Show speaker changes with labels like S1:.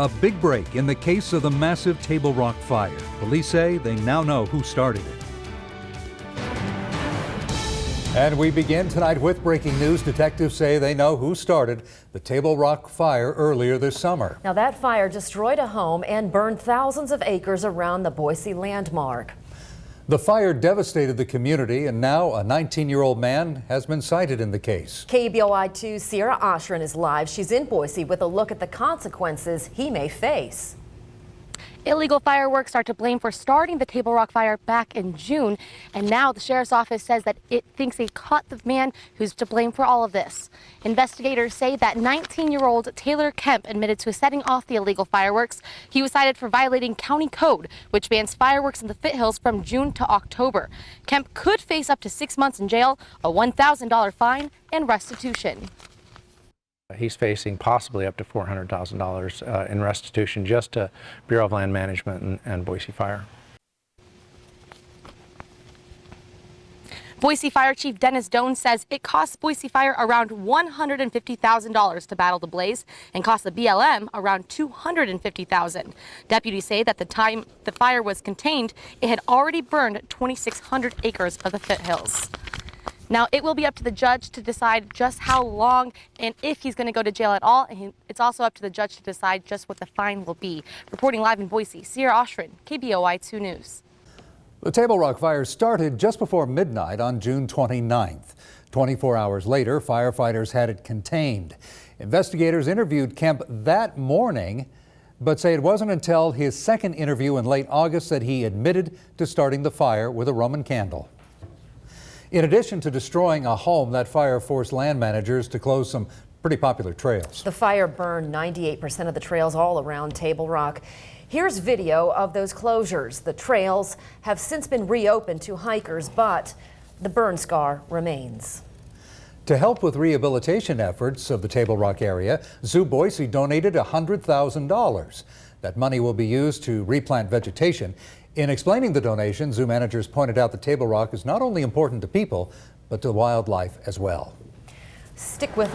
S1: A big break in the case of the massive Tablerock fire. Police say they now know who started it.
S2: And we begin tonight with breaking news. Detectives say they know who started the Tablerock fire earlier this summer.
S3: Now that fire destroyed a home and burned thousands of acres around the Boise landmark.
S2: The fire devastated the community, and now a 19-year-old man has been cited in the case.
S3: KBOI2's Sierra Oshrin is live. She's in Boise with a look at the consequences he may face.
S4: Illegal fireworks are to blame for starting the Tablerock fire back in June, and now the sheriff's office says that it thinks they caught the man who's to blame for all of this. Investigators say that 19-year-old Taylor Kemp admitted to setting off the illegal fireworks. He was cited for violating county code, which bans fireworks in the foothills from June to October. Kemp could face up to 6 months in jail, a $1,000 fine, and restitution.
S5: He's facing possibly up to $400,000 in restitution just to Bureau of Land Management and Boise Fire.
S4: Boise Fire Chief Dennis Doan says it cost Boise Fire around $150,000 to battle the blaze and cost the BLM around $250,000. Deputies say that the time the fire was contained, it had already burned 2,600 acres of the foothills. Now, it will be up to the judge to decide just how long and if he's going to go to jail at all. And it's also up to the judge to decide just what the fine will be. Reporting live in Boise, Sierra Oshrin, KBOI2 News.
S2: The Tablerock fire started just before midnight on June 29th. 24 hours later, firefighters had it contained. Investigators interviewed Kemp that morning, but say it wasn't until his second interview in late August that he admitted to starting the fire with a Roman candle. In addition to destroying a home, that fire forced land managers to close some pretty popular trails.
S3: The fire burned 98% of the trails all around Tablerock. Here's video of those closures. The trails have since been reopened to hikers, but the burn scar remains.
S2: To help with rehabilitation efforts of the Tablerock area, Zoo Boise donated $100,000. That money will be used to replant vegetation. In explaining the donation, zoo managers pointed out that Tablerock is not only important to people, but to wildlife as well.
S3: Stick with us.